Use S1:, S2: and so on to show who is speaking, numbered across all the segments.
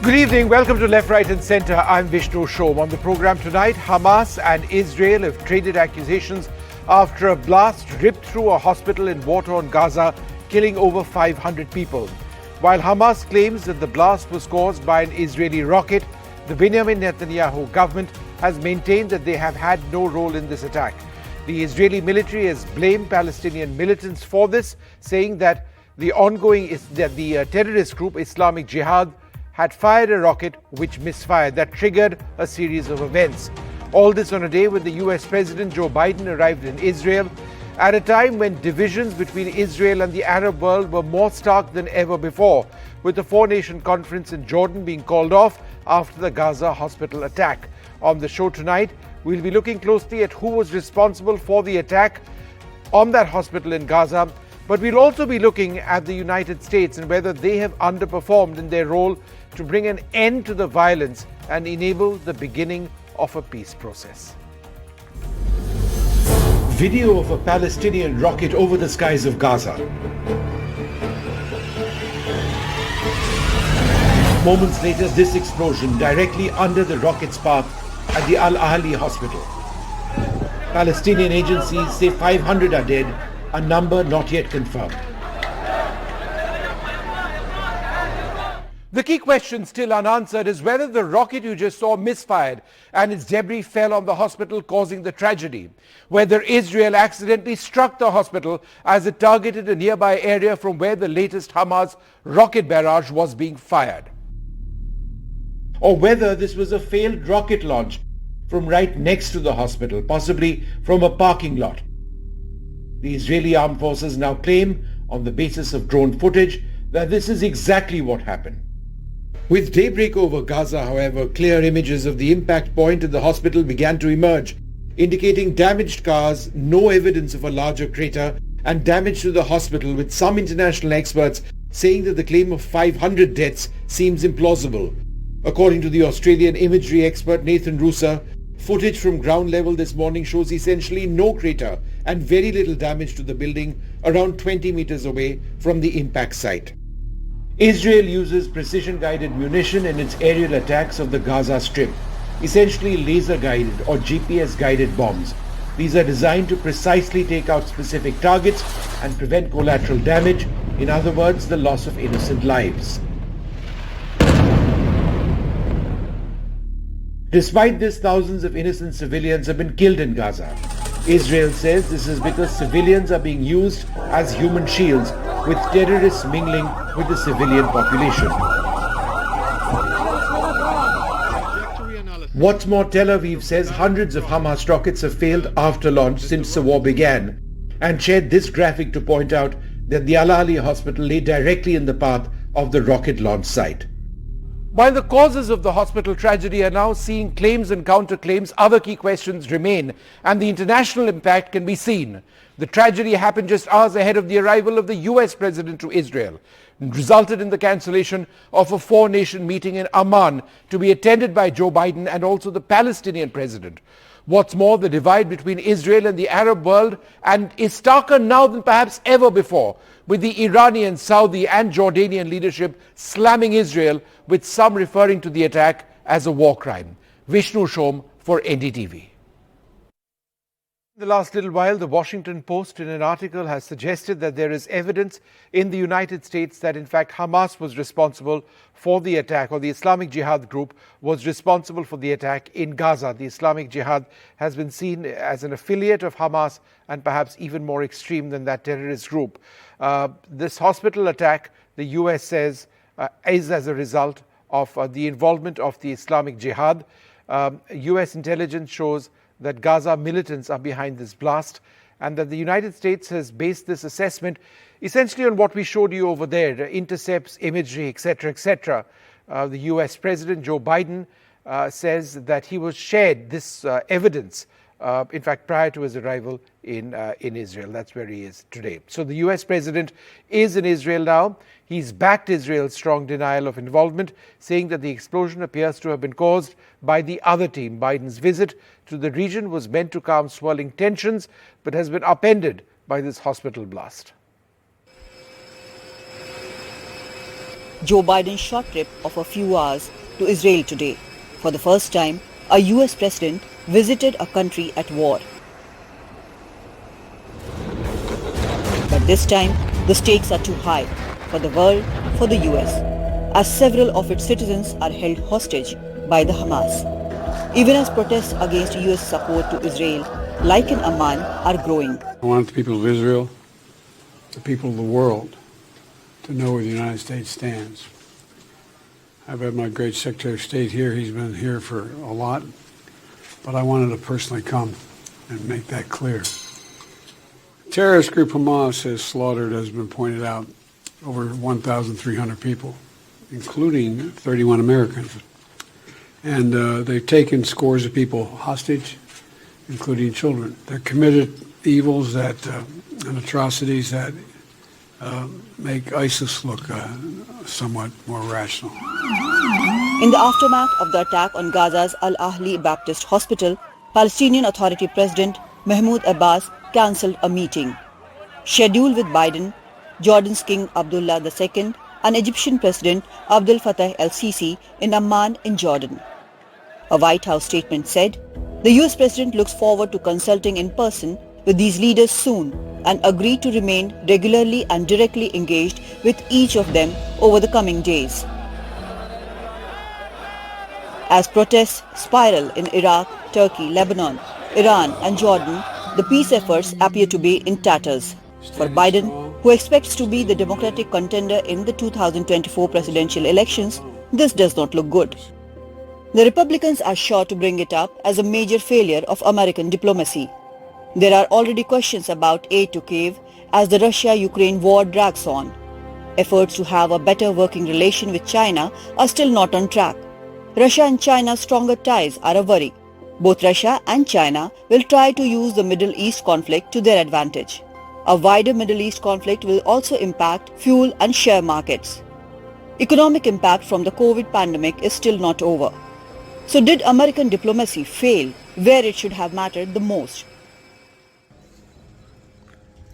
S1: Good evening. Welcome to Left, Right and Centre. I'm Vishnu Shom. On the programme tonight, Hamas and Israel have traded accusations after a blast ripped through a hospital in war-torn Gaza, killing over 500 people. While Hamas claims that the blast was caused by an Israeli rocket, the Benjamin Netanyahu government has maintained that they have had no role in this attack. The Israeli military has blamed Palestinian militants for this, saying that the terrorist group Islamic Jihad had fired a rocket which misfired that triggered a series of events. All this on a day when the US President Joe Biden arrived in Israel at a time when divisions between Israel and the Arab world were more stark than ever before, with the four-nation conference in Jordan being called off after the Gaza hospital attack. On the show tonight, we'll be looking closely at who was responsible for the attack on that hospital in Gaza, but we'll also be looking at the United States and whether they have underperformed in their role to bring an end to the violence and enable the beginning of a peace process. Video of a Palestinian rocket over the skies of Gaza. Moments later, this explosion directly under the rocket's path at the Al-Ahli hospital. Palestinian agencies say 500 are dead, a number not yet confirmed. The key question still unanswered is whether the rocket you just saw misfired and its debris fell on the hospital, causing the tragedy. Whether Israel accidentally struck the hospital as it targeted a nearby area from where the latest Hamas rocket barrage was being fired. Or whether this was a failed rocket launch from right next to the hospital, possibly from a parking lot. The Israeli armed forces now claim, on the basis of drone footage, that this is exactly what happened. With daybreak over Gaza, however, clear images of the impact point at the hospital began to emerge, indicating damaged cars, no evidence of a larger crater, and damage to the hospital, with some international experts saying that the claim of 500 deaths seems implausible. According to the Australian imagery expert Nathan Rusa, footage from ground level this morning shows essentially no crater and very little damage to the building around 20 meters away from the impact site. Israel uses precision-guided munition in its aerial attacks of the Gaza Strip, essentially laser-guided or GPS-guided bombs. These are designed to precisely take out specific targets and prevent collateral damage, in other words, the loss of innocent lives. Despite this, thousands of innocent civilians have been killed in Gaza. Israel says this is because civilians are being used as human shields, with terrorists mingling with the civilian population. What's more, Tel Aviv says hundreds of Hamas rockets have failed after launch since the war began, and shared this graphic to point out that the Al-Ahli hospital lay directly in the path of the rocket launch site. While the causes of the hospital tragedy are now seeing claims and counterclaims, other key questions remain, and the international impact can be seen. The tragedy happened just hours ahead of the arrival of the US President to Israel, and resulted in the cancellation of a four-nation meeting in Amman to be attended by Joe Biden and also the Palestinian president. What's more, the divide between Israel and the Arab world is starker now than perhaps ever before, with the Iranian, Saudi and Jordanian leadership slamming Israel, with some referring to the attack as a war crime. Vishnu Shom for NDTV. In the last little while, the Washington Post in an article has suggested that there is evidence in the United States that in fact Hamas was responsible for the attack, or the Islamic Jihad group was responsible for the attack in Gaza. The Islamic Jihad has been seen as an affiliate of Hamas and perhaps even more extreme than that terrorist group. This hospital attack, the US says, is as a result of the involvement of the Islamic Jihad. US intelligence shows that Gaza militants are behind this blast, and that the United States has based this assessment essentially on what we showed you over there, intercepts, imagery, etc., etc. The US President Joe Biden says that he was shared this evidence, in fact, prior to his arrival in Israel. That's where he is today. So the US President is in Israel now. He's backed Israel's strong denial of involvement, saying that the explosion appears to have been caused by the other team. Biden's visit to the region was meant to calm swirling tensions, but has been upended by this hospital blast.
S2: Joe Biden's short trip of a few hours to Israel today. For the first time, a US president visited a country at war. But this time, the stakes are too high for the world, for the US, as several of its citizens are held hostage by the Hamas. Even as protests against US support to Israel, like in Amman, are growing.
S3: I want the people of Israel, the people of the world, to know where the United States stands. I've had my great Secretary of State here. He's been here for a lot, but I wanted to personally come and make that clear. Terrorist group Hamas has slaughtered, as has been pointed out, over 1,300 people, including 31 Americans. And they've taken scores of people hostage, including children. They're committed evils and atrocities that make ISIS look somewhat more rational.
S2: In the aftermath of the attack on Gaza's Al-Ahli Baptist Hospital, Palestinian Authority President Mahmoud Abbas cancelled a meeting scheduled with Biden, Jordan's King Abdullah II, and Egyptian President Abdel Fattah el-Sisi in Amman in Jordan. A White House statement said, the US President looks forward to consulting in person with these leaders soon and agreed to remain regularly and directly engaged with each of them over the coming days. As protests spiral in Iraq, Turkey, Lebanon, Iran and Jordan, the peace efforts appear to be in tatters. For Biden, who expects to be the Democratic contender in the 2024 presidential elections, this does not look good. The Republicans are sure to bring it up as a major failure of American diplomacy. There are already questions about aid to Kyiv as the Russia-Ukraine war drags on. Efforts to have a better working relation with China are still not on track. Russia and China's stronger ties are a worry. Both Russia and China will try to use the Middle East conflict to their advantage. A wider Middle East conflict will also impact fuel and share markets. Economic impact from the COVID pandemic is still not over. So did American diplomacy fail where it should have mattered the most?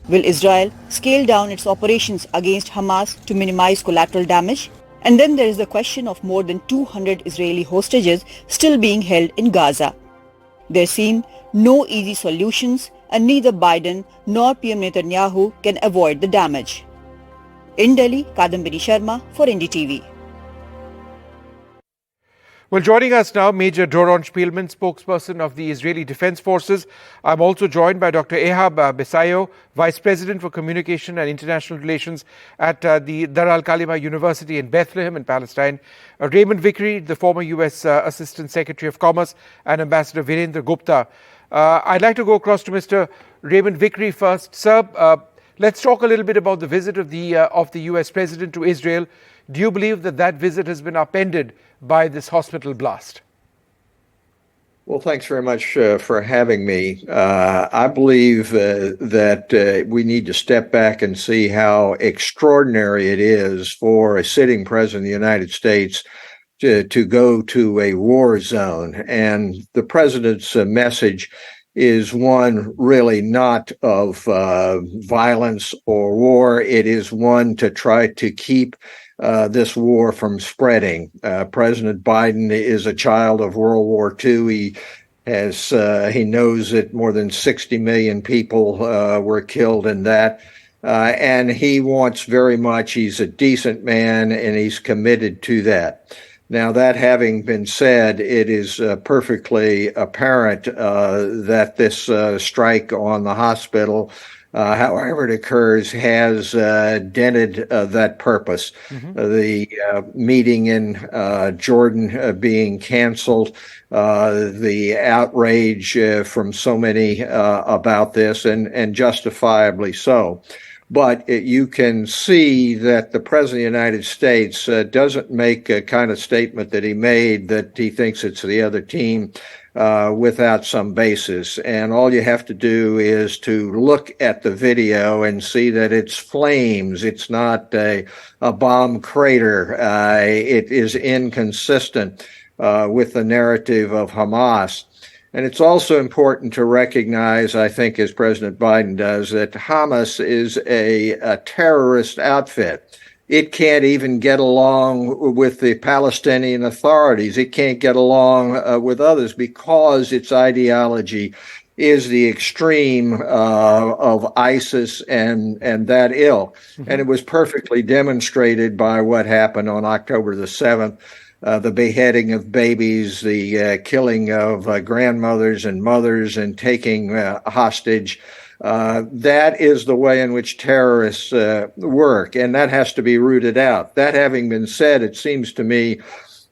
S2: Will Israel scale down its operations against Hamas to minimize collateral damage? And then there is the question of more than 200 Israeli hostages still being held in Gaza. There seem no easy solutions, and neither Biden nor PM Netanyahu can avoid the damage. In Delhi, Kadambini Sharma for NDTV.
S1: Well, joining us now, Major Doron Spielman, spokesperson of the Israeli Defense Forces. I'm also joined by Dr. Ehab Besayo, Vice President for Communication and International Relations at the Dar al-Kalima University in Bethlehem in Palestine. Raymond Vickery, the former U.S. Assistant Secretary of Commerce, and Ambassador Virendra Gupta. I'd like to go across to Mr. Raymond Vickery first. Sir, let's talk a little bit about the visit of the U.S. President to Israel. Do you believe that that visit has been upended by this hospital blast?
S4: Well, thanks very much for having me. I believe that we need to step back and see how extraordinary it is for a sitting president of the United States to go to a war zone. And the president's message is one really not of violence or war. It is one to try to keep this war from spreading. President Biden is a child of World War II. He knows that more than 60 million people were killed in that. And he wants very much, he's a decent man and he's committed to that. Now, that having been said, it is perfectly apparent that this strike on the hospital, however it occurs, has dented that purpose. Mm-hmm. The meeting in Jordan being canceled, the outrage from so many about this, and justifiably so. But you can see that the President of the United States doesn't make a kind of statement that he made that he thinks it's the other team without some basis. And all you have to do is to look at the video and see that it's flames. It's not a bomb crater. It is inconsistent with the narrative of Hamas. And it's also important to recognize, I think, as President Biden does, that Hamas is a terrorist outfit. it can't even get along with the Palestinian authorities. It can't get along with others because its ideology is the extreme of ISIS and that ilk. Mm-hmm. And it was perfectly demonstrated by what happened on October the 7th. The beheading of babies, the killing of grandmothers and mothers, and taking hostage. That is the way in which terrorists work, and that has to be rooted out. That having been said, it seems to me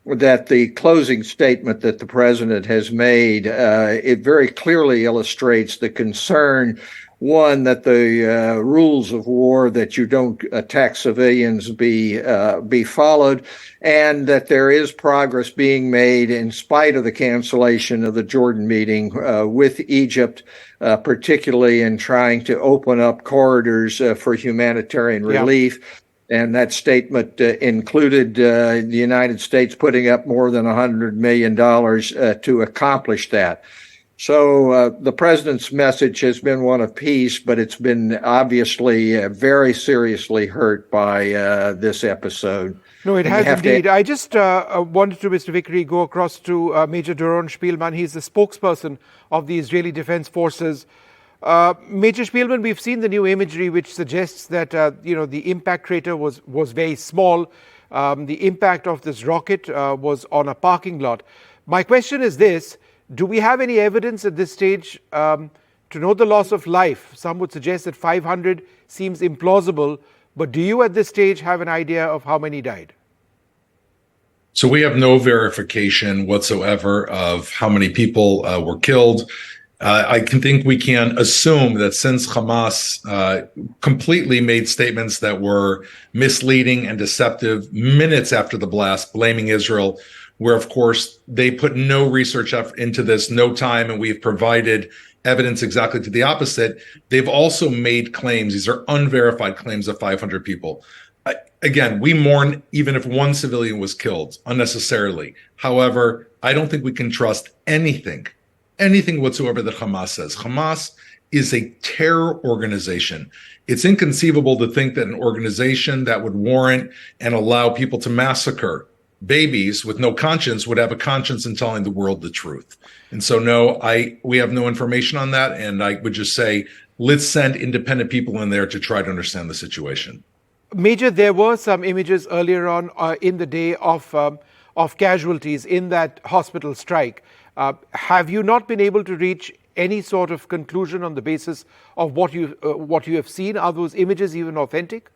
S4: that the closing statement that the president has made, it very clearly illustrates the concern. One, that the rules of war, that you don't attack civilians, be followed, and that there is progress being made in spite of the cancellation of the Jordan meeting with Egypt, particularly in trying to open up corridors for humanitarian relief. And that statement included the United States putting up more than $100 million to accomplish that. So the president's message has been one of peace, but it's been obviously very seriously hurt by this episode.
S5: No, it has indeed. I just wanted to, Mr. Vickery, go across to Major Doron Spielman. He's the spokesperson of the Israeli Defense Forces. Major Spielman, we've seen the new imagery which suggests that the impact crater was very small. The impact of this rocket was on a parking lot. My question is this: do we have any evidence at this stage to know the loss of life? Some would suggest that 500 seems implausible, but do you at this stage have an idea of how many died?
S6: So we have no verification whatsoever of how many people were killed. I think we can assume that since Hamas completely made statements that were misleading and deceptive minutes after the blast, blaming Israel, where, of course, they put no research into this, no time, and we've provided evidence exactly to the opposite. They've also made claims. These are unverified claims of 500 people. Again, we mourn even if one civilian was killed unnecessarily. However, I don't think we can trust anything whatsoever that Hamas says. Hamas is a terror organization. It's inconceivable to think that an organization that would warrant and allow people to massacre babies with no conscience would have a conscience in telling the world the truth. And so, no, we have no information on that. And I would just say, let's send independent people in there to try to understand the situation.
S5: Major, there were some images earlier on in the day of casualties in that hospital strike. Have you not been able to reach any sort of conclusion on the basis of what you have seen? Are those images even authentic?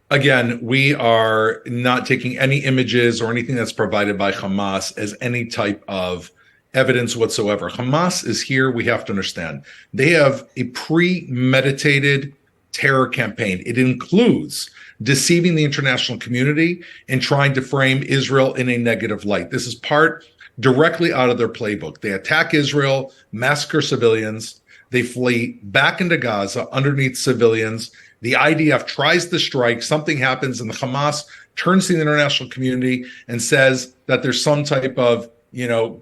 S6: Again, we are not taking any images or anything that's provided by Hamas as any type of evidence whatsoever. Hamas is here, we have to understand. They have a premeditated terror campaign. It includes deceiving the international community and trying to frame Israel in a negative light. This is part directly out of their playbook. They attack Israel, massacre civilians. They flee back into Gaza underneath civilians. The IDF tries to strike, something happens, and the Hamas turns to the international community and says that there's some type of,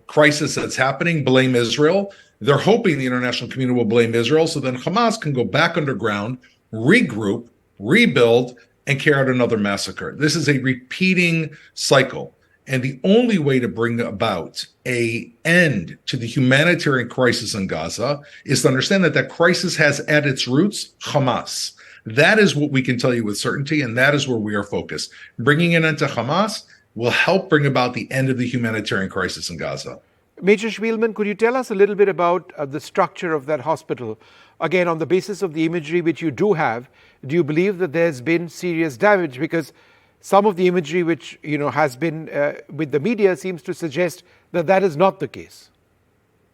S6: crisis that's happening, blame Israel. They're hoping the international community will blame Israel, so then Hamas can go back underground, regroup, rebuild, and carry out another massacre. This is a repeating cycle. And the only way to bring about an end to the humanitarian crisis in Gaza is to understand that that crisis has at its roots Hamas. That is what we can tell you with certainty, and that is where we are focused. Bringing an end to Hamas will help bring about the end of the humanitarian crisis in Gaza.
S5: Major Spielman, could you tell us a little bit about the structure of that hospital? Again, on the basis of the imagery which you do have, do you believe that there's been serious damage? Because some of the imagery which has been with the media seems to suggest that that is not the case.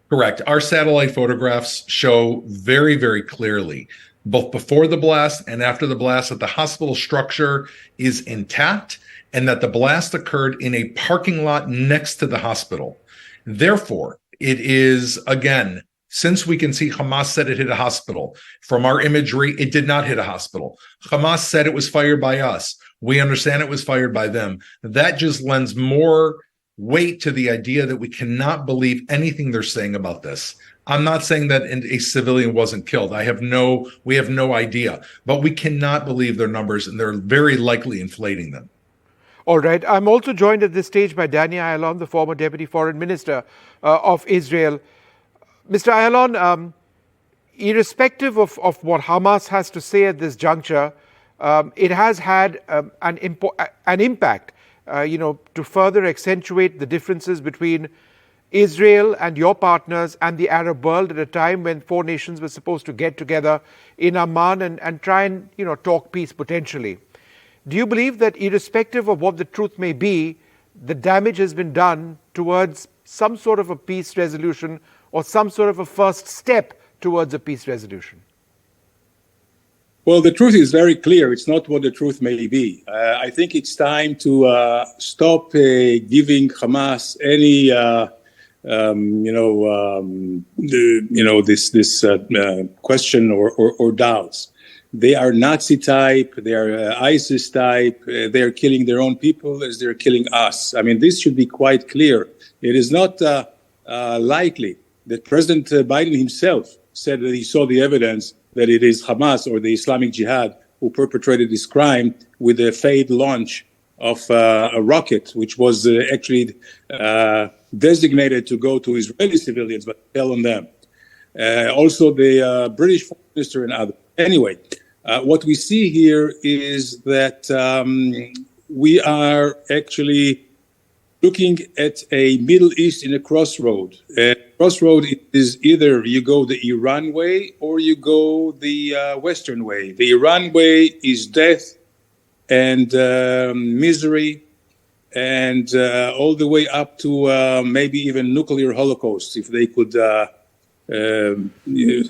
S6: Correct. Our satellite photographs show very, very clearly, both before the blast and after the blast, that the hospital structure is intact and that the blast occurred in a parking lot next to the hospital. Therefore, it is, again, since we can see Hamas said it hit a hospital, from our imagery, it did not hit a hospital. Hamas said it was fired by us. We understand it was fired by them. That just lends more weight to the idea that we cannot believe anything they're saying about this. I'm not saying that a civilian wasn't killed. We have no idea, but we cannot believe their numbers, and they're very likely inflating them.
S5: All right. I'm also joined at this stage by Danny Ayalon, the former Deputy Foreign Minister of Israel. Mr. Ayalon, irrespective of what Hamas has to say at this juncture, it has had an impact, to further accentuate the differences between Israel and your partners and the Arab world at a time when four nations were supposed to get together in Amman and try and, talk peace potentially. Do you believe that irrespective of what the truth may be, the damage has been done towards some sort of a peace resolution or some sort of a first step towards a peace resolution?
S7: Well, the truth is very clear. It's not what the truth may be. I think it's time to stop giving Hamas any, this question or doubts. They are Nazi type. They are ISIS type. They are killing their own people as they're killing us. I mean, this should be quite clear. It is not likely that President Biden himself said that he saw the evidence that it is Hamas or the Islamic Jihad who perpetrated this crime with a failed launch of a rocket, which was actually designated to go to Israeli civilians, but fell on them. Also, the British Foreign Minister and others. Anyway, what we see here is that we are actually looking at a Middle East in a crossroad. Crossroad is either you go the Iran way or you go the Western way. The Iran way is death and misery and all the way up to maybe even nuclear holocaust if they could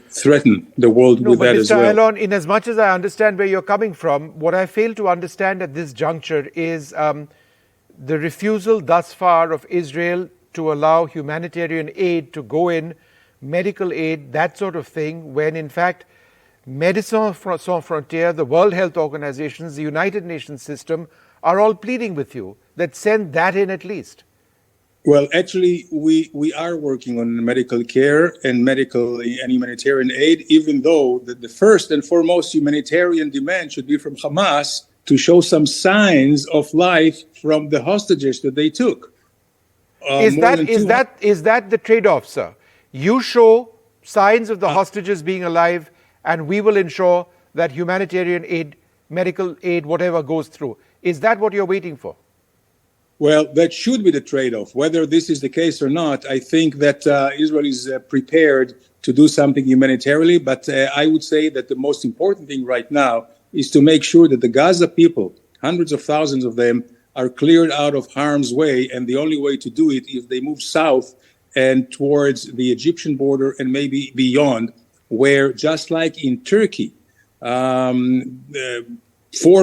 S7: threaten the world with that as well.
S5: Mr. Ayalon, in as much as I understand where you're coming from, what I fail to understand at this juncture is the refusal thus far of Israel to allow humanitarian aid to go in, medical aid, that sort of thing, when in fact Médecins Sans Frontières, the World Health Organizations, the United Nations system are all pleading with you that send that in at least.
S7: Well, actually, we are working on medical care and medical and humanitarian aid, even though the first and foremost humanitarian demand should be from Hamas to show some signs of life from the hostages that they took.
S5: Is that the trade-off, sir? You show signs of the hostages being alive, and we will ensure that humanitarian aid, medical aid, whatever goes through. Is that what you're waiting for?
S7: Well, that should be the trade-off. Whether this is the case or not, I think that Israel is prepared to do something humanitarily, but I would say that the most important thing right now is to make sure that the Gaza people, hundreds of thousands of them, are cleared out of harm's way. And the only way to do it is they move south and towards the Egyptian border and maybe beyond, where just like in Turkey, 4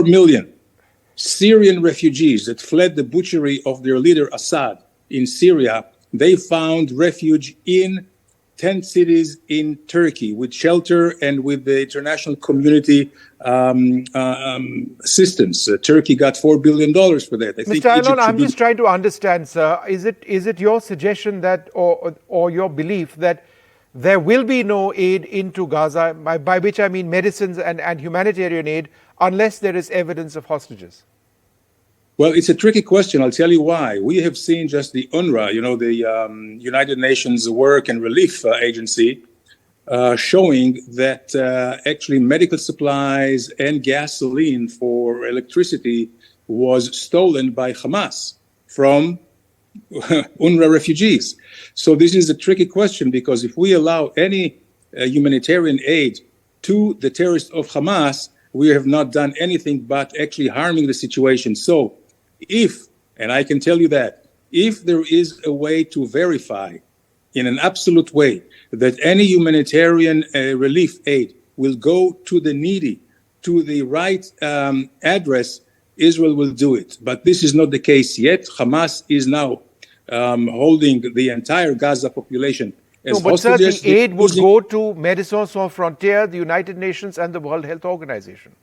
S7: million Syrian refugees that fled the butchery of their leader Assad in Syria, they found refuge in 10 cities in Turkey with shelter and with the international community assistance. Turkey got $4 billion for that.
S5: Mr. Ayalon, I'm just trying to understand, sir. Is it your suggestion that, or your belief that there will be no aid into Gaza, by which I mean medicines and humanitarian aid, unless there is evidence of hostages?
S7: Well, it's a tricky question. I'll tell you why. We have seen just the UNRWA, the United Nations Work and Relief Agency, showing that actually medical supplies and gasoline for electricity was stolen by Hamas from UNRWA refugees. So this is a tricky question, because if we allow any humanitarian aid to the terrorists of Hamas, we have not done anything but actually harming the situation. So if, and I can tell you that, if there is a way to verify in an absolute way that any humanitarian relief aid will go to the needy, to the right address, Israel will do it. But this is not the case yet. Hamas is now holding the entire Gaza population as hostages.
S5: Sir, the aid would go to Médecins Sans Frontières, the United Nations and the World Health Organization.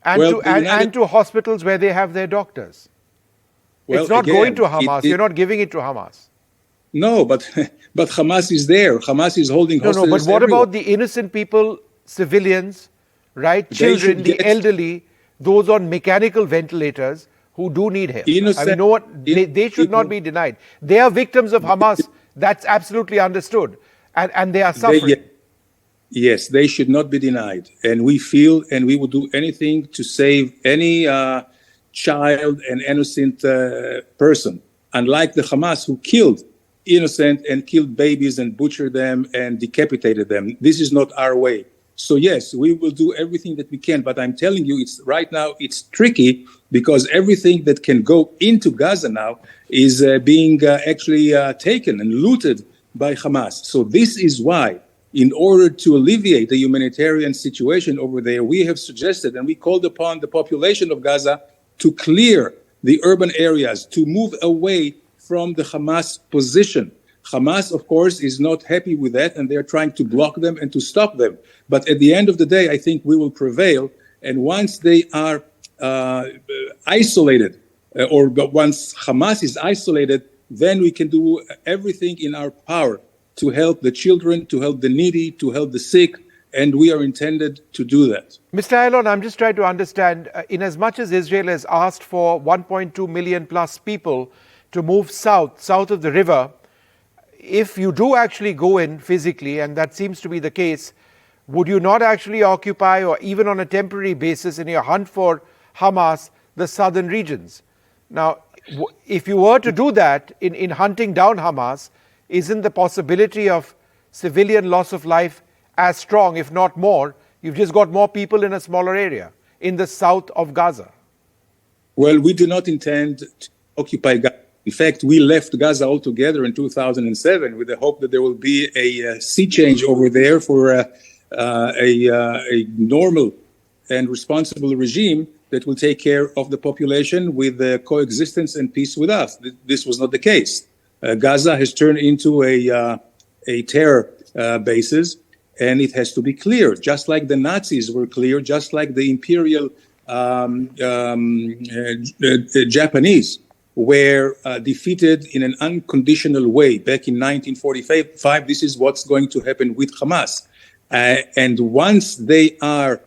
S5: And to hospitals where they have their doctors. Well, it's not going to Hamas. You're not giving it to Hamas.
S7: No, but but Hamas is there. Hamas is holding hostages.
S5: No, but what
S7: everywhere.
S5: about the innocent people, civilians, right?
S7: They
S5: Children,
S7: should
S5: the
S7: get
S5: elderly, those on mechanical ventilators who do need help. I mean,
S7: innocent.
S5: know what? They should not
S7: People.
S5: be denied. They are victims of Hamas. That's absolutely understood. And they are suffering.
S7: Yes, they should not be denied. And we feel and we will do anything to save any child and innocent person, unlike the Hamas who killed innocent and killed babies and butchered them and decapitated them. This is not our way. So yes, we will do everything that we can, but I'm telling you, it's right now it's tricky because everything that can go into Gaza now is being actually taken and looted by Hamas. So this is why, in order to alleviate the humanitarian situation over there, we have suggested and we called upon the population of Gaza to clear the urban areas, to move away from the Hamas position. Hamas, of course, is not happy with that, and they're trying to block them and to stop them. But at the end of the day, I think we will prevail. And once they are isolated, or once Hamas is isolated, then we can do everything in our power to help the children, to help the needy, to help the sick, and we are intended to do that.
S5: Mr. Ayalon, I'm just trying to understand, in as much as Israel has asked for 1.2 million plus people to move south of the river, if you do actually go in physically, and that seems to be the case, would you not actually occupy, or even on a temporary basis in your hunt for Hamas, the southern regions? Now, if you were to do that in hunting down Hamas, isn't the possibility of civilian loss of life as strong, if not more? You've just got more people in a smaller area in the south of Gaza.
S7: Well, we do not intend to occupy Gaza. In fact, we left Gaza altogether in 2007 with the hope that there will be a sea change over there for a normal and responsible regime that will take care of the population with coexistence and peace with us. This was not the case. Gaza has turned into a terror basis, and it has to be clear, just like the Nazis were clear, just like the imperial Japanese were defeated in an unconditional way back in 1945. This is what's going to happen with Hamas. And once they are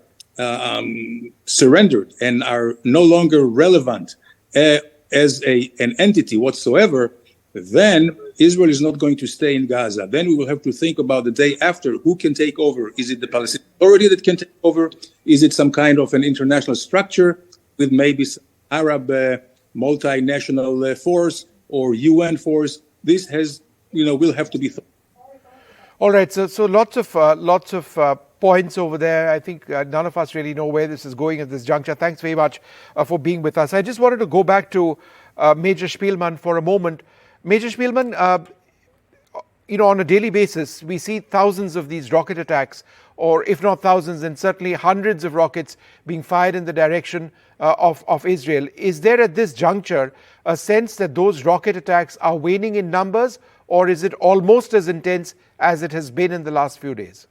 S7: surrendered and are no longer relevant as an entity whatsoever, then Israel is not going to stay in Gaza. Then we will have to think about the day after, who can take over. Is it the Palestinian Authority that can take over? Is it some kind of an international structure with maybe some Arab multinational force or UN force? This has, will have to be thought.
S5: All right, so lots of points over there. I think none of us really know where this is going at this juncture. Thanks very much for being with us. I just wanted to go back to Major Spielman for a moment. Major Spielman, on a daily basis, we see thousands of these rocket attacks, or if not thousands, then certainly hundreds of rockets being fired in the direction of Israel. Is there at this juncture a sense that those rocket attacks are waning in numbers, or is it almost as intense as it has been in the last few days?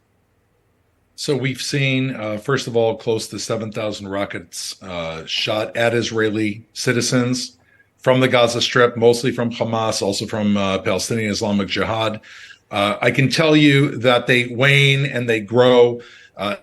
S6: So we've seen, first of all, close to 7,000 rockets shot at Israeli citizens from the Gaza Strip, mostly from Hamas, also from Palestinian Islamic Jihad. I can tell you that they wane and they grow.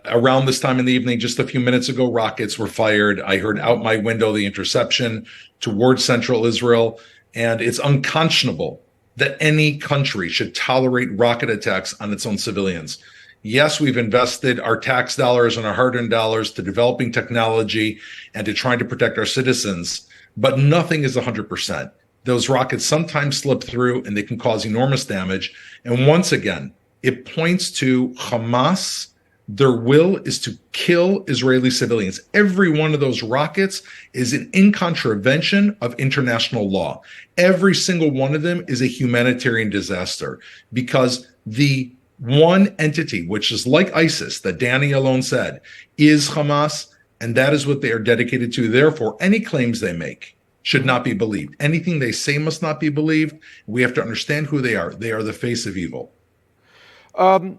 S6: Around this time in the evening, just a few minutes ago, rockets were fired. I heard out my window the interception towards central Israel, and it's unconscionable that any country should tolerate rocket attacks on its own civilians. Yes, we've invested our tax dollars and our hard-earned dollars to developing technology and to trying to protect our citizens, but nothing is 100%. Those rockets sometimes slip through and they can cause enormous damage. And once again, it points to Hamas. Their will is to kill Israeli civilians. Every one of those rockets is in contravention of international law. Every single one of them is a humanitarian disaster because the one entity, which is like ISIS, that Danny alone said, is Hamas, and that is what they are dedicated to. Therefore, any claims they make should not be believed. Anything they say must not be believed. We have to understand who they are. They are the face of evil.
S5: Would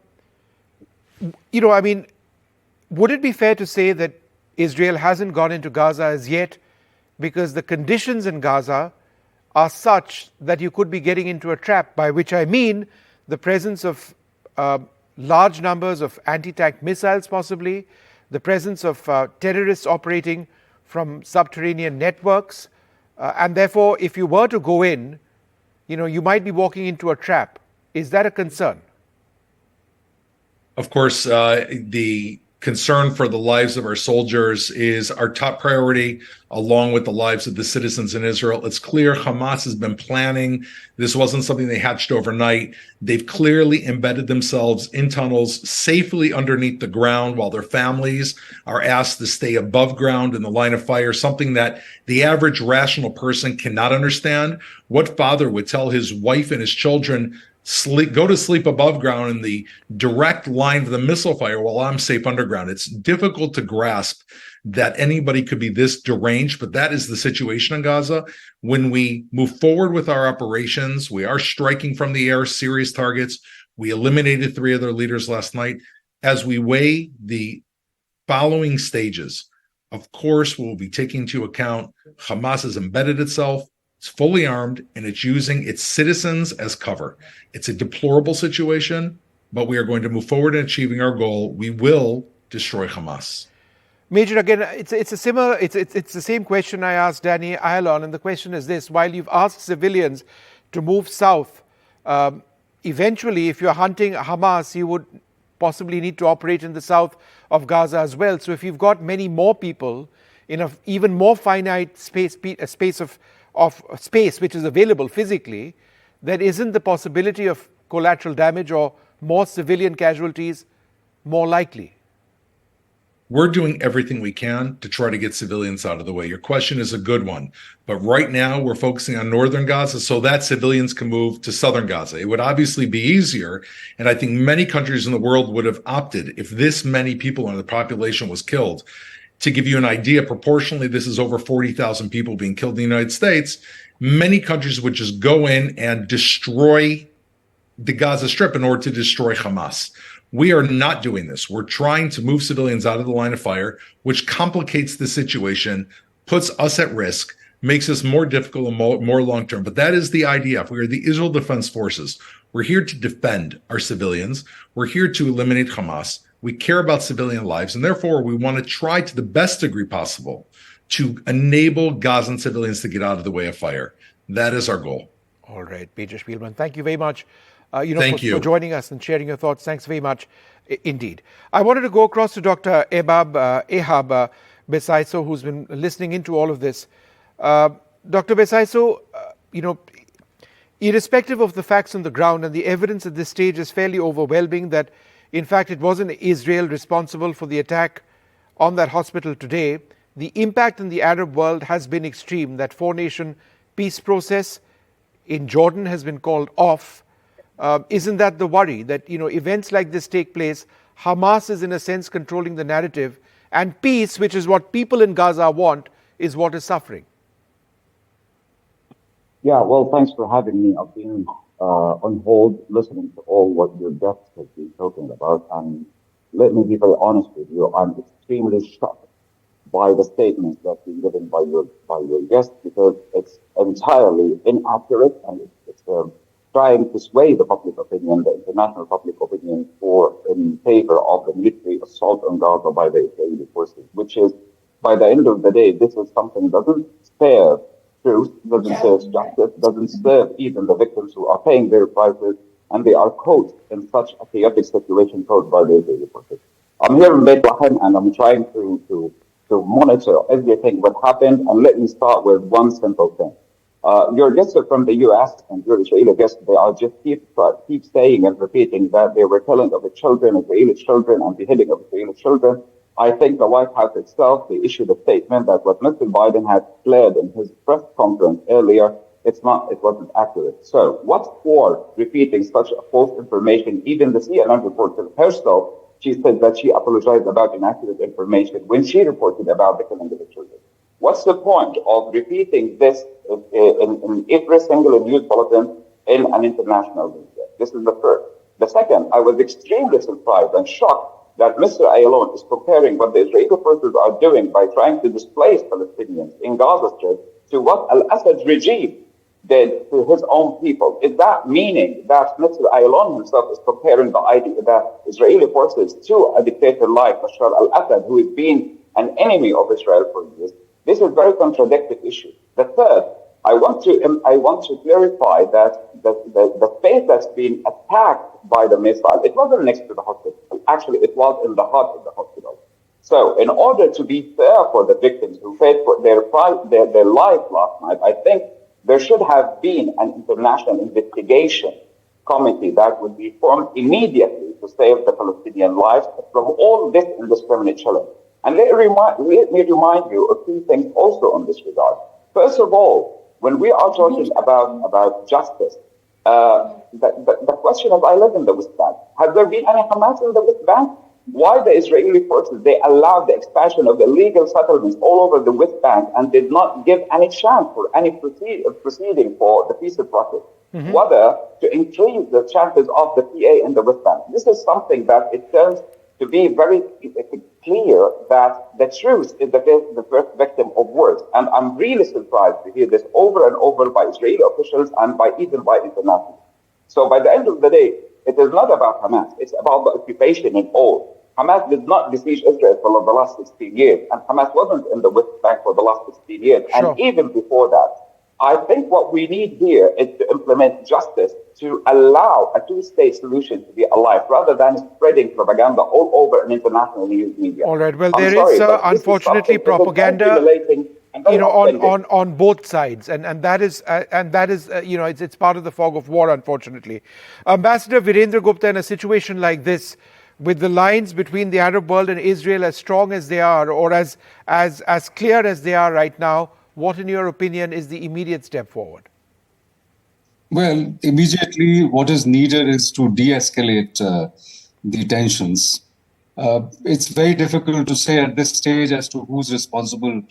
S5: it be fair to say that Israel hasn't gone into Gaza as yet because the conditions in Gaza are such that you could be getting into a trap, by which I mean the presence of large numbers of anti-tank missiles possibly, the presence of terrorists operating from subterranean networks, and therefore if you were to go in, you might be walking into a trap. Is that a concern?
S6: Of course, the concern for the lives of our soldiers is our top priority, along with the lives of the citizens in Israel. It's clear Hamas has been planning. This wasn't something they hatched overnight. They've clearly embedded themselves in tunnels safely underneath the ground while their families are asked to stay above ground in the line of fire, something that the average rational person cannot understand. What father would tell his wife and his children, go to sleep above ground in the direct line of the missile fire while I'm safe underground? It's difficult to grasp that anybody could be this deranged, but that is the situation in Gaza. When we move forward with our operations, we are striking from the air serious targets. We eliminated 3 of their leaders last night. As we weigh the following stages, of course, we'll be taking into account Hamas has embedded itself. It's fully armed, and it's using its citizens as cover. It's a deplorable situation, but we are going to move forward in achieving our goal. We will destroy Hamas.
S5: Major, again, it's the same question I asked Danny Ayalon, and the question is this: while you've asked civilians to move south, eventually, if you're hunting Hamas, you would possibly need to operate in the south of Gaza as well. So, if you've got many more people in an even more finite space of space which is available physically, there isn't the possibility of collateral damage or more civilian casualties more likely?
S6: We're doing everything we can to try to get civilians out of the way. Your question is a good one. But right now, we're focusing on northern Gaza so that civilians can move to southern Gaza. It would obviously be easier, and I think many countries in the world would have opted, if this many people in the population was killed. To give you an idea, proportionally, this is over 40,000 people being killed in the United States. Many countries would just go in and destroy the Gaza Strip in order to destroy Hamas. We are not doing this. We're trying to move civilians out of the line of fire, which complicates the situation, puts us at risk, makes us more difficult and more long-term. But that is the IDF. We are the Israel Defense Forces. We're here to defend our civilians. We're here to eliminate Hamas. We care about civilian lives, and therefore we want to try to the best degree possible to enable Gazan civilians to get out of the way of fire. That is our goal.
S5: All right, Major Spielman, thank you very much. For joining us and sharing your thoughts. Thanks very much indeed. I wanted to go across to Dr. Ehab Besaiso, who's been listening into all of this. Dr. Besaiso, irrespective of the facts on the ground, and the evidence at this stage is fairly overwhelming that, in fact, it wasn't Israel responsible for the attack on that hospital today, the impact in the Arab world has been extreme. That 4-nation peace process in Jordan has been called off. Isn't that the worry, that events like this take place, Hamas is in a sense controlling the narrative, and peace, which is what people in Gaza want, is what is suffering?
S8: Yeah, well, thanks for having me. I've been on hold listening to all what your guests have been talking about, and let me be very honest with you, I'm extremely shocked by the statements that have been given by your guests, because it's entirely inaccurate, and it's trying to sway the public opinion, the international public opinion, in favor of the military assault on Gaza by the Israeli forces, which is, by the end of the day, this is something that doesn't serve truth, doesn't serve justice, doesn't serve even the victims who are paying their prices, and they are caught in such a chaotic situation caused by the Israeli forces. I'm here in Bethlehem, and I'm trying to monitor everything what happened, and let me start with one simple thing. Your guests are from the U.S. and your Israeli guests, they are just keep saying and repeating that they were killing of the children, Israeli children, and beheading of Israeli children. I think the White House itself, they issued a statement that what Mr. Biden had declared in his press conference earlier, it wasn't accurate. So what's for repeating such a false information? Even the CNN reporter herself, she said that she apologized about inaccurate information when she reported about the killing of the children. What's the point of repeating this in every single news bulletin in an international media? This is the first. The second, I was extremely surprised and shocked that Mr. Ayalon is comparing what the Israeli forces are doing by trying to displace Palestinians in Gaza Strip to what Al-Assad regime did to his own people. Is that meaning that Mr. Ayalon himself is comparing the idea that Israeli forces to a dictator like Bashar al-Assad, who has been an enemy of Israel for years? This is a very contradictory issue. The third, I want to clarify that the space that's been attacked by the missile, it wasn't next to the hospital. Actually, it was in the heart of the hospital. So in order to be fair for the victims who paid for their life last night, I think there should have been an international investigation committee that would be formed immediately to save the Palestinian lives from all this indiscriminate killing. And let me remind you of two things also in this regard. First of all, when we are talking about justice, the question of I live in the West Bank. Has there been any Hamas in the West Bank? Why the Israeli forces, they allowed the expansion of illegal settlements all over the West Bank and did not give any chance for any proceeding for the peace process, whether to increase the chances of the PA in the West Bank. This is something that it turns to be very clear that the truth is the first victim of words. And I'm really surprised to hear this over and over by Israeli officials and even by international. So by the end of the day, it is not about Hamas. It's about the occupation in all. Hamas did not besiege Israel for the last 16 years, and Hamas wasn't in the West Bank for the last 16 years. Sure. And even before that, I think what we need here is to implement justice to allow a two-state solution to be alive, rather than spreading propaganda all over an international news media.
S5: All right. Well, there is unfortunately propaganda, on both sides, and that is it's part of the fog of war, unfortunately. Ambassador Virendra Gupta, in a situation like this, with the lines between the Arab world and Israel as strong as they are, or as clear as they are right now, what, in your opinion, is the immediate step forward?
S9: Well, immediately what is needed is to de-escalate the tensions. It's very difficult to say at this stage as to who's responsible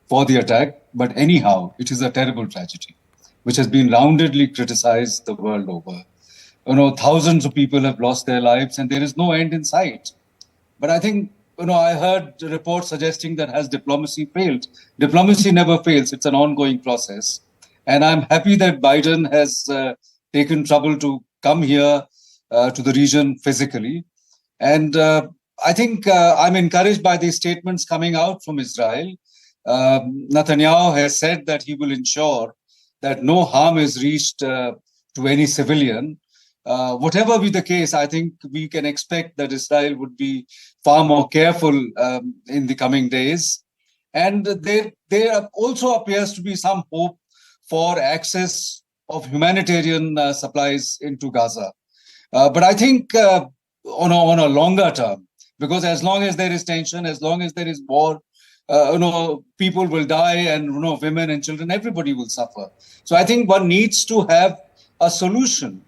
S9: for the attack, but anyhow, it is a terrible tragedy, which has been roundedly criticized the world over. Thousands of people have lost their lives and there is no end in sight. But I think, I heard reports suggesting that has diplomacy failed? Diplomacy never fails. It's an ongoing process. And I'm happy that Biden has taken trouble to come here to the region physically. And I think I'm encouraged by the statements coming out from Israel. Netanyahu has said that he will ensure that no harm is reached to any civilian. Whatever be the case, I think we can expect that Israel would be far more careful in the coming days. And there also appears to be some hope for access of humanitarian supplies into Gaza. But I think on a longer term, because as long as there is tension, as long as there is war, people will die, and women and children, everybody will suffer. So I think one needs to have a solution.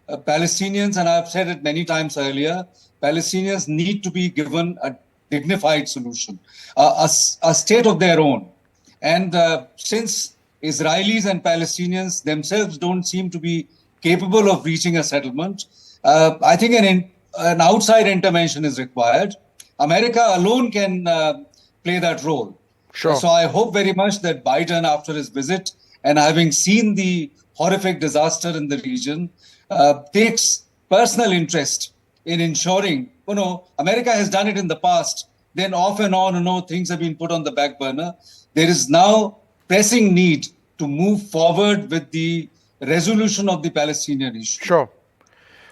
S9: Palestinians, and I've said it many times earlier, Palestinians need to be given a dignified solution, a state of their own. And since Israelis and Palestinians themselves don't seem to be capable of reaching a settlement, I think an outside intervention is required. America alone can play that role.
S5: Sure.
S9: So I hope very much that Biden, after his visit and having seen the horrific disaster in the region, takes personal interest in ensuring, America has done it in the past, then off and on, things have been put on the back burner. There is now pressing need to move forward with the resolution of the Palestinian issue.
S5: Sure.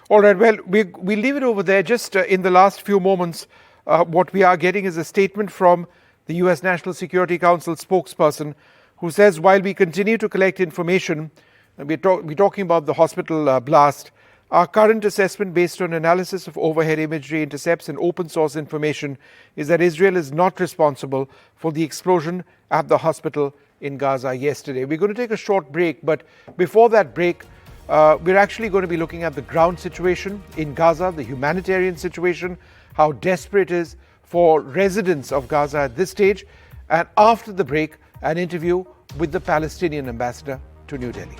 S5: All right, well, we'll leave it over there. Just in the last few moments, what we are getting is a statement from the U.S. National Security Council spokesperson, who says, while we continue to collect information, we're talking about the hospital blast, our current assessment based on analysis of overhead imagery, intercepts and open source information is that Israel is not responsible for the explosion at the hospital in Gaza yesterday. We're going to take a short break, but before that break, we're actually going to be looking at the ground situation in Gaza, the humanitarian situation, how desperate it is for residents of Gaza at this stage, and after the break, an interview with the Palestinian ambassador to New Delhi.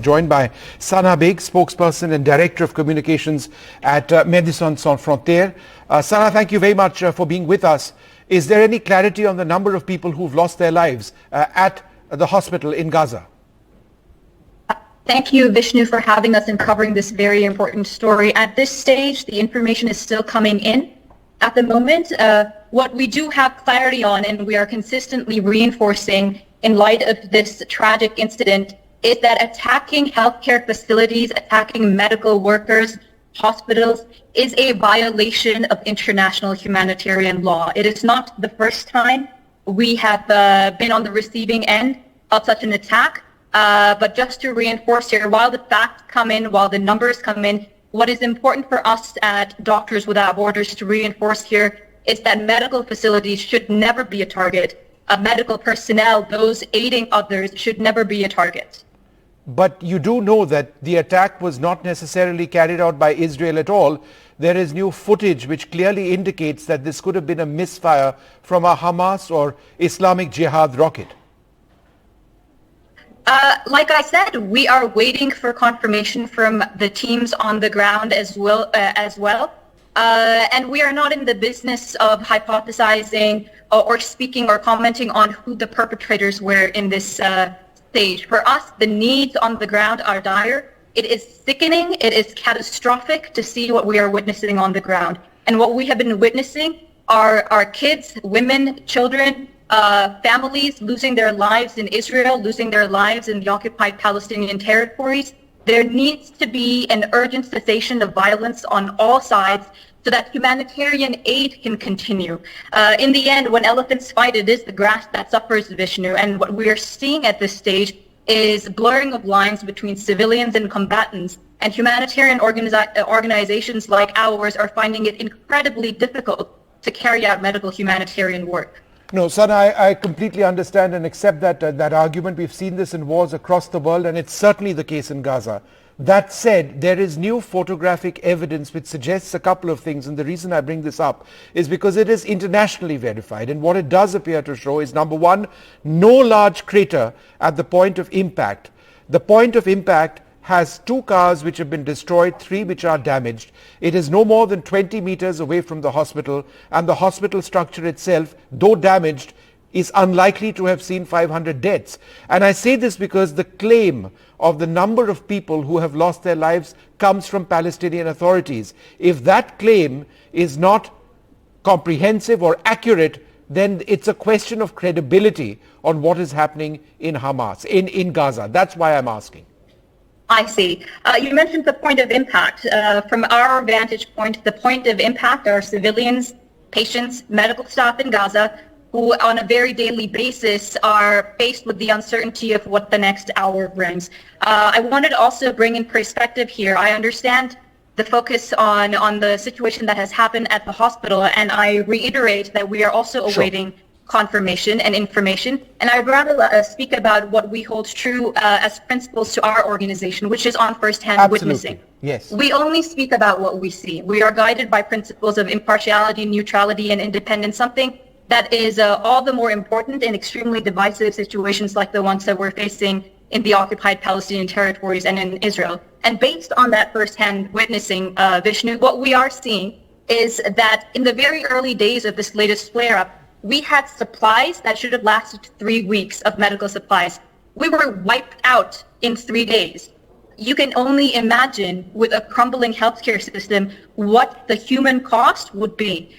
S5: We're joined by Sana Beg, spokesperson and director of communications at Médecins Sans Frontières. Sana, thank you very much for being with us. Is there any clarity on the number of people who've lost their lives at the hospital in Gaza?
S10: Thank you, Vishnu, for having us and covering this very important story. At this stage, the information is still coming in. At the moment, what we do have clarity on, and we are consistently reinforcing in light of this tragic incident, is that attacking healthcare facilities, attacking medical workers, hospitals, is a violation of international humanitarian law. It is not the first time we have been on the receiving end of such an attack. But just to reinforce here, while the facts come in, while the numbers come in, what is important for us at Doctors Without Borders to reinforce here is that medical facilities should never be a target. Medical personnel, those aiding others, should never be a target.
S5: But you do know that the attack was not necessarily carried out by Israel at all. There is new footage which clearly indicates that this could have been a misfire from a Hamas or Islamic Jihad rocket.
S10: Like I said, we are waiting for confirmation from the teams on the ground as well. And we are not in the business of hypothesizing or speaking or commenting on who the perpetrators were in this stage. For us, the needs on the ground are dire. It is sickening. It is catastrophic to see what we are witnessing on the ground. And what we have been witnessing are kids, women, children, families losing their lives in Israel, losing their lives in the occupied Palestinian territories. There needs to be an urgent cessation of violence on all sides so that humanitarian aid can continue. In the end, when elephants fight, it is the grass that suffers, Vishnu. And what we are seeing at this stage is blurring of lines between civilians and combatants. And humanitarian organizations like ours are finding it incredibly difficult to carry out medical humanitarian work.
S5: No, Sana, I completely understand and accept that argument. We've seen this in wars across the world, and it's certainly the case in Gaza. That said, there is new photographic evidence which suggests a couple of things, and the reason I bring this up is because it is internationally verified, and what it does appear to show is, number one, no large crater at the point of impact. The point of impact has 2 cars which have been destroyed, 3 which are damaged. It is no more than 20 meters away from the hospital, and the hospital structure itself, though damaged, is unlikely to have seen 500 deaths. And I say this because the claim of the number of people who have lost their lives comes from Palestinian authorities. If that claim is not comprehensive or accurate, then it's a question of credibility on what is happening in Hamas, in Gaza. That's why I'm asking.
S10: I see. You mentioned the point of impact. From our vantage point, the point of impact are civilians, patients, medical staff in Gaza, who on a very daily basis are faced with the uncertainty of what the next hour brings. I wanted to also bring in perspective here. I understand the focus on the situation that has happened at the hospital, and I reiterate that we are also awaiting confirmation and information. And I'd rather speak about what we hold true as principles to our organization, which is on first-hand witnessing.
S5: Yes.
S10: We only speak about what we see. We are guided by principles of impartiality, neutrality, and independence, something that is all the more important in extremely divisive situations like the ones that we're facing in the occupied Palestinian territories and in Israel. And based on that first-hand witnessing, Vishnu, what we are seeing is that in the very early days of this latest flare-up, we had supplies that should have lasted 3 weeks of medical supplies. We were wiped out in 3 days. You can only imagine with a crumbling healthcare system what the human cost would be.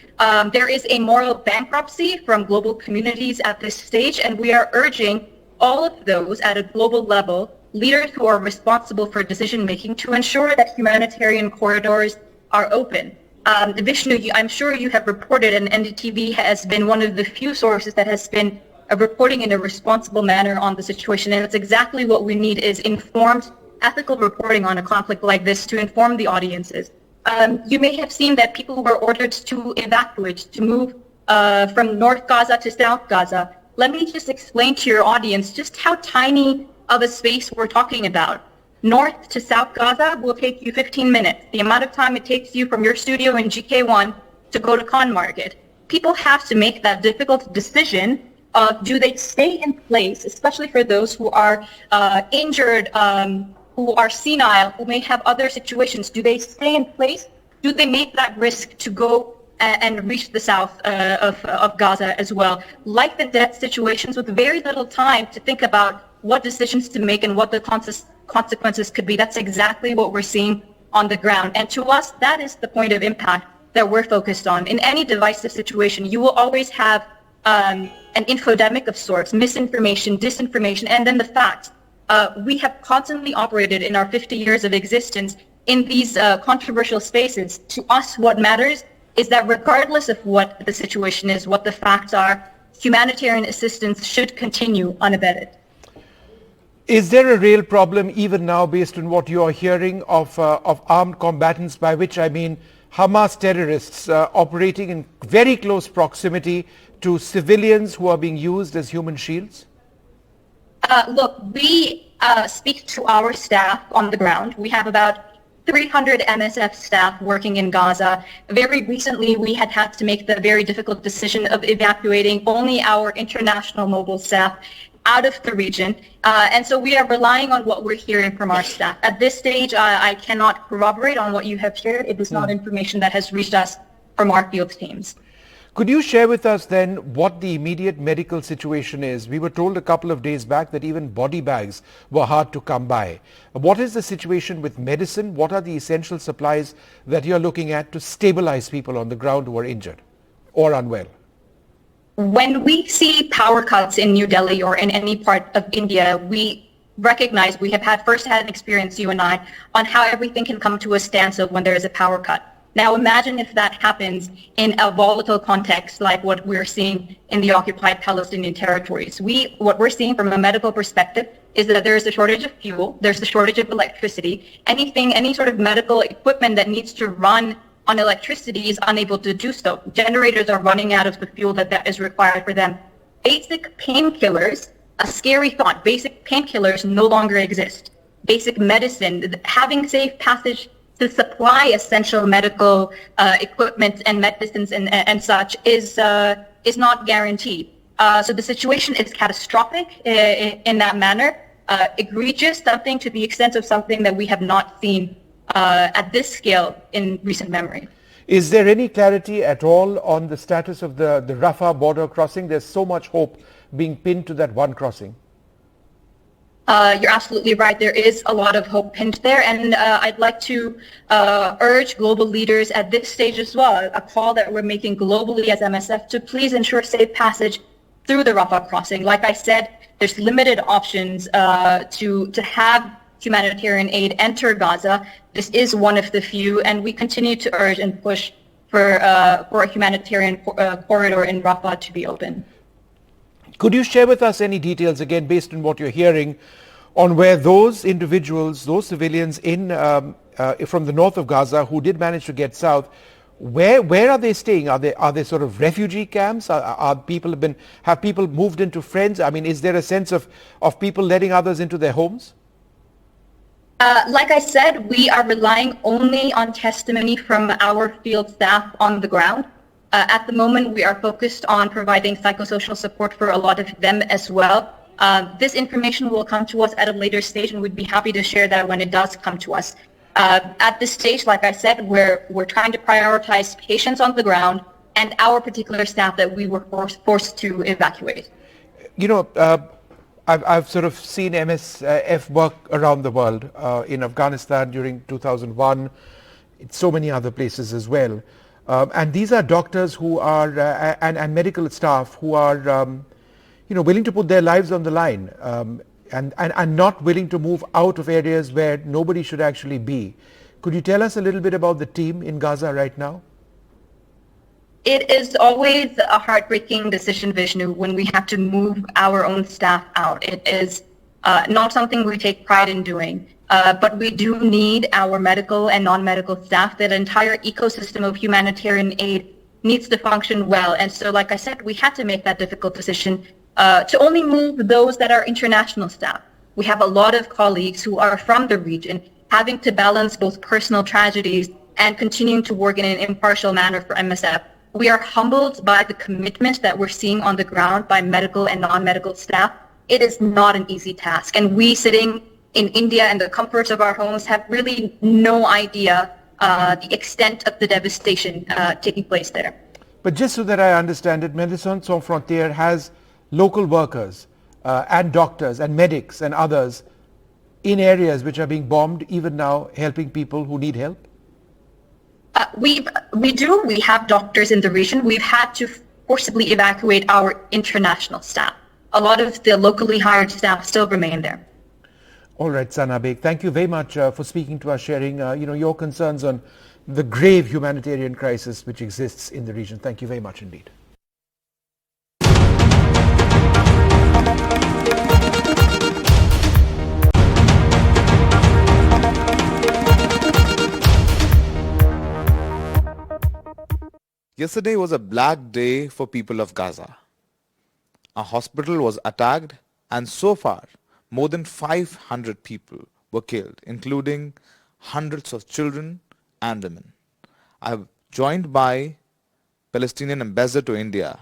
S10: There is a moral bankruptcy from global communities at this stage, and we are urging all of those at a global level, leaders who are responsible for decision making, to ensure that humanitarian corridors are open. Vishnu, I'm sure you have reported, and NDTV has been one of the few sources that has been reporting in a responsible manner on the situation, and it's exactly what we need is informed, ethical reporting on a conflict like this to inform the audiences. You may have seen that people were ordered to evacuate, to move from North Gaza to South Gaza. Let me just explain to your audience just how tiny of a space we're talking about. North to South Gaza will take you 15 minutes, the amount of time it takes you from your studio in GK1 to go to Khan Market. People have to make that difficult decision of do they stay in place, especially for those who are injured, who are senile, who may have other situations, do they stay in place? Do they make that risk to go and reach the south of Gaza as well? Like the death situations, with very little time to think about what decisions to make and what the consequences could be. That's exactly what we're seeing on the ground. And to us, that is the point of impact that we're focused on. In any divisive situation, you will always have an infodemic of sorts, misinformation, disinformation, and then the facts. We have constantly operated in our 50 years of existence in these controversial spaces. To us, what matters is that regardless of what the situation is, what the facts are, humanitarian assistance should continue unabated.
S5: Is there a real problem even now, based on what you are hearing, of armed combatants, by which I mean Hamas terrorists operating in very close proximity to civilians who are being used as human shields?
S10: Look, we speak to our staff on the ground. We have about 300 MSF staff working in Gaza. Very recently, we had to make the very difficult decision of evacuating only our international mobile staff out of the region. And so we are relying on what we're hearing from our staff. At this stage, I cannot corroborate on what you have shared. It is not information that has reached us from our field teams.
S5: Could you share with us then what the immediate medical situation is? We were told a couple of days back that even body bags were hard to come by. What is the situation with medicine? What are the essential supplies that you're looking at to stabilize people on the ground who are injured or unwell?
S10: When we see power cuts in New Delhi or in any part of India, we recognize, we have had first-hand experience, you and I, on how everything can come to a standstill when there is a power cut. Now imagine if that happens in a volatile context like what we're seeing in the occupied Palestinian territories. What we're seeing from a medical perspective is that there's a shortage of fuel, there's a shortage of electricity. Any sort of medical equipment that needs to run on electricity is unable to do so. Generators are running out of the fuel that is required for them. Basic painkillers, a scary thought, basic painkillers no longer exist. Basic medicine, having safe passage to supply essential medical equipment and medicines and such is not guaranteed. So the situation is catastrophic in that manner, egregious, something to the extent of something that we have not seen at this scale in recent memory.
S5: Is there any clarity at all on the status of the Rafah border crossing? There's so much hope being pinned to that one crossing.
S10: You're absolutely right. There is a lot of hope pinned there. And I'd like to urge global leaders at this stage as well, a call that we're making globally as MSF to please ensure safe passage through the Rafah crossing. Like I said, there's limited options to have humanitarian aid enter Gaza. This is one of the few, and we continue to urge and push for a humanitarian corridor in Rafah to be open.
S5: Could you share with us any details, again, based on what you're hearing, on where those individuals, those civilians from the north of Gaza who did manage to get south, where are they staying? Are they sort of refugee camps? Have people moved into friends? I mean, is there a sense of people letting others into their homes?
S10: Like I said, we are relying only on testimony from our field staff on the ground. At the moment, we are focused on providing psychosocial support for a lot of them as well. This information will come to us at a later stage, and we'd be happy to share that when it does come to us. At this stage, like I said, we're trying to prioritize patients on the ground and our particular staff that we were forced to evacuate.
S5: You know, I've sort of seen MSF work around the world, in Afghanistan during 2001, in so many other places as well. And these are doctors who are, and medical staff who are, willing to put their lives on the line, and not willing to move out of areas where nobody should actually be. Could you tell us a little bit about the team in Gaza right now?
S10: It is always a heartbreaking decision, Vishnu, when we have to move our own staff out. It is not something we take pride in doing. But we do need our medical and non-medical staff. That entire ecosystem of humanitarian aid needs to function well. And so, like I said, we had to make that difficult decision to only move those that are international staff. We have a lot of colleagues who are from the region, having to balance both personal tragedies and continuing to work in an impartial manner for MSF. We are humbled by the commitment that we're seeing on the ground by medical and non-medical staff. It is not an easy task. And we sitting in India and the comforts of our homes have really no idea the extent of the devastation taking place there.
S5: But just so that I understand it, Médecins Sans Frontières has local workers and doctors and medics and others in areas which are being bombed, even now helping people who need help?
S10: We do. We have doctors in the region. We've had to forcibly evacuate our international staff. A lot of the locally hired staff still remain there.
S5: All right, Sana Beg, thank you very much for speaking to us, sharing your concerns on the grave humanitarian crisis which exists in the region. Thank you very much indeed.
S11: Yesterday was a black day for people of Gaza. A hospital was attacked, and so far, more than 500 people were killed, including hundreds of children and women. I am joined by Palestinian ambassador to India,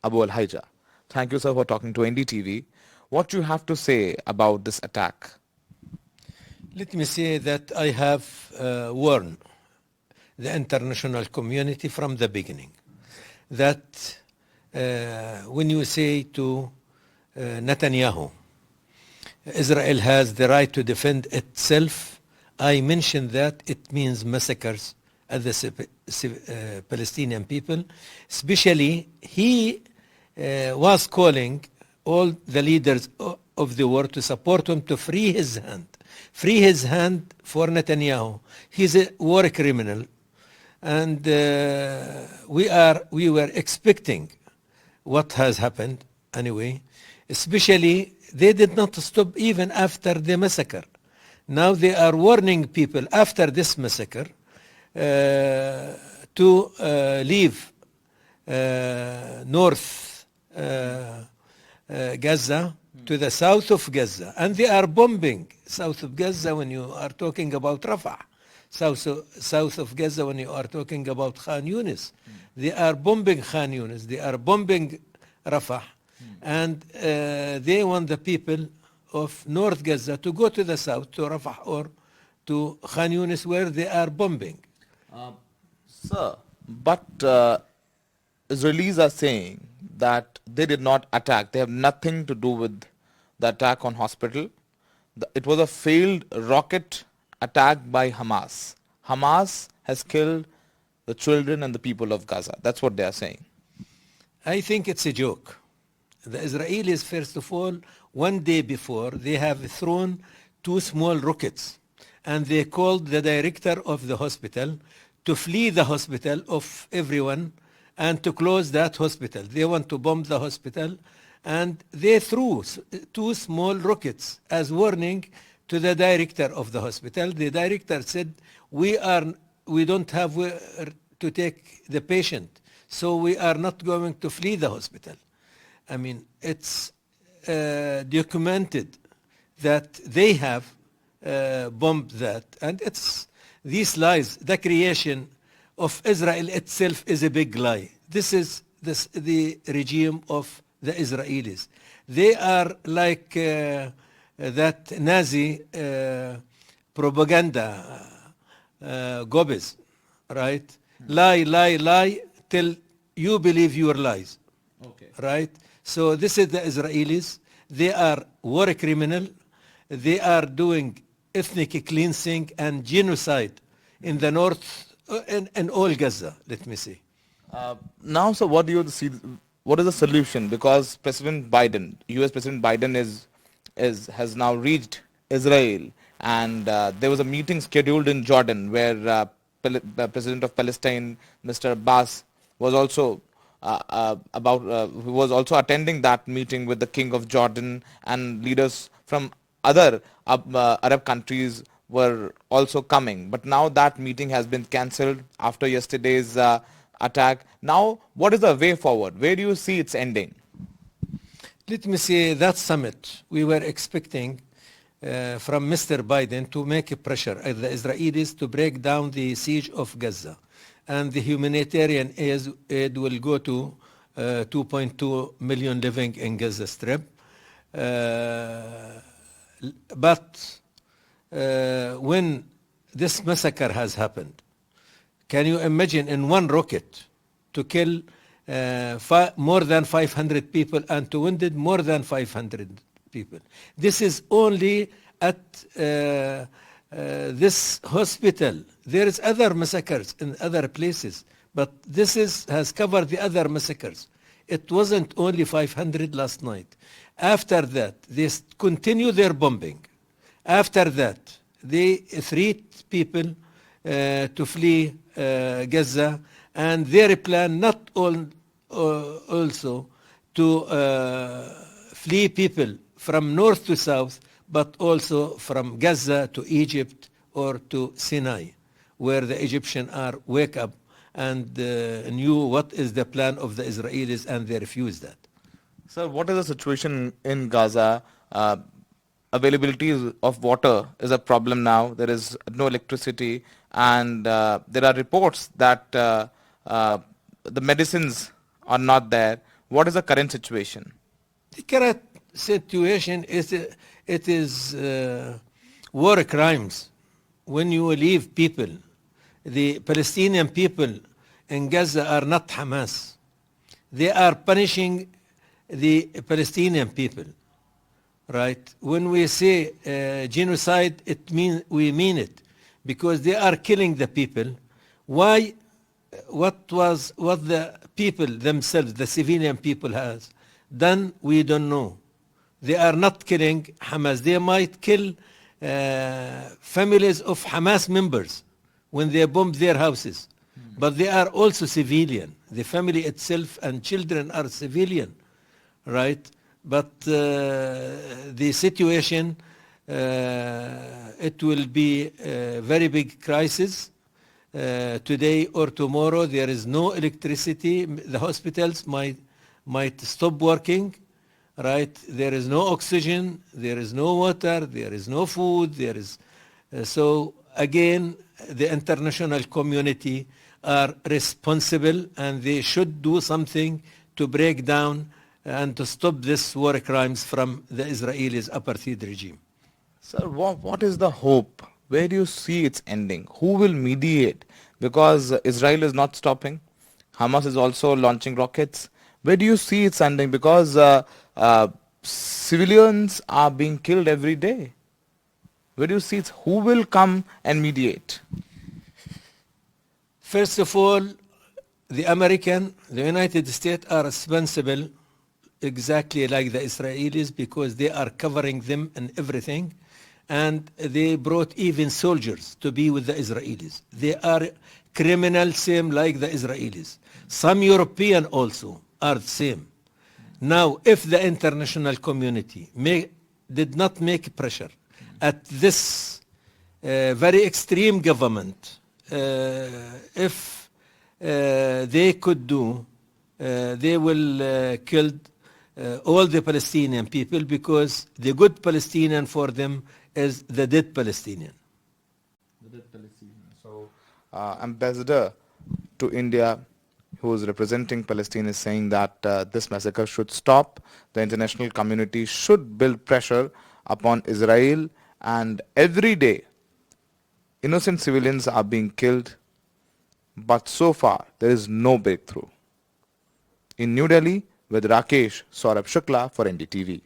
S11: Al-Ahli. Thank you, sir, for talking to NDTV. What do you have to say about this attack?
S12: Let me say that I have warned the international community from the beginning that when you say to Netanyahu, Israel has the right to defend itself, I mentioned that it means massacres at the Palestinian people. Especially, he was calling all the leaders of the world to support him to free his hand. Free his hand for Netanyahu. He's a war criminal. And we were expecting what has happened anyway. Especially, they did not stop even after the massacre. Now they are warning people after this massacre to leave north Gaza to the south of Gaza. And they are bombing south of Gaza when you are talking about Rafah. South of Gaza when you are talking about Khan Yunis. They are bombing Khan Yunis. They are bombing Rafah. And they want the people of North Gaza to go to the south, to Rafah or to Khan Yunis, where they are bombing.
S11: Sir, but Israelis are saying that they did not attack. They have nothing to do with the attack on hospital. It was a failed rocket attack by Hamas. Hamas has killed the children and the people of Gaza. That's what they are saying.
S12: I think it's a joke. The Israelis, first of all, one day before, they have thrown 2 small rockets, and they called the director of the hospital to flee the hospital of everyone and to close that hospital. They want to bomb the hospital, and they threw 2 small rockets as warning to the director of the hospital. The director said, we don't have where to take the patient, so we are not going to flee the hospital. I mean, it's documented that they have bombed that. And it's these lies, the creation of Israel itself is a big lie. This is the regime of the Israelis. They are like that Nazi propaganda, Goebbels, right? Lie, lie, lie, till you believe your lies, right? So this is the Israelis. They are war criminal. They are doing ethnic cleansing and genocide in the north and all Gaza, let me say.
S11: Now, sir, what do you see? What is the solution? Because President Biden, U.S. President Biden has now reached Israel, and there was a meeting scheduled in Jordan where the President of Palestine, Mr. Abbas, was also who was also attending that meeting with the King of Jordan, and leaders from other Arab countries were also coming. But now that meeting has been cancelled after yesterday's attack. Now, what is the way forward? Where do you see its ending?
S12: Let me say that summit, we were expecting from Mr. Biden to make a pressure at the Israelis to break down the siege of Gaza. And the humanitarian aid will go to 2.2 million living in Gaza Strip. But when this massacre has happened. Can you imagine in one rocket to kill more than 500 people and to wounded more than 500 people? This is only at this hospital. There is other massacres in other places, but this has covered the other massacres. It wasn't only 500 last night. After that, they continue their bombing. After that, they treat people to flee Gaza, and their plan not also to flee people from north to south, but also from Gaza to Egypt or to Sinai, where the Egyptians are wake up and knew what is the plan of the Israelis, and they refused that.
S11: Sir, what is the situation in Gaza? Availability of water is a problem now. There is no electricity, and there are reports that the medicines are not there. What is the current situation?
S12: The current situation is war crimes. When you leave people, the Palestinian people in Gaza are not Hamas. They are punishing the Palestinian people, right? When we say genocide, we mean it, because they are killing the people. Why? What the people themselves, the civilian people, has done, we don't know. They are not killing Hamas. They might kill families of Hamas members when they bomb their houses. But they are also civilian. The family itself and children are civilian, right? But the situation, it will be a very big crisis. Today or tomorrow, there is no electricity. The hospitals might stop working, right? There is no oxygen, there is no water, there is no food, there is... so again, the international community are responsible, and they should do something to break down and to stop this war crimes from the Israelis' apartheid regime.
S11: Sir, what is the hope? Where do you see its ending? Who will mediate? Because Israel is not stopping. Hamas is also launching rockets. Where do you see its ending? Because civilians are being killed every day. Where do you see who will come and mediate?
S12: First of all, the United States are responsible exactly like the Israelis, because they are covering them and everything. And they brought even soldiers to be with the Israelis. They are criminals, same like the Israelis. Some European also are the same. Now, if the international community did not make pressure at this very extreme government, if they could do, they will kill all the Palestinian people, because the good Palestinian for them is the dead Palestinian.
S11: The dead Palestinian. So, Ambassador to India, who is representing Palestine, is saying that this massacre should stop. The international community should build pressure upon Israel, and every day innocent civilians are being killed, but so far there is no breakthrough. In New Delhi, with Rakesh Saurabh Shukla for NDTV.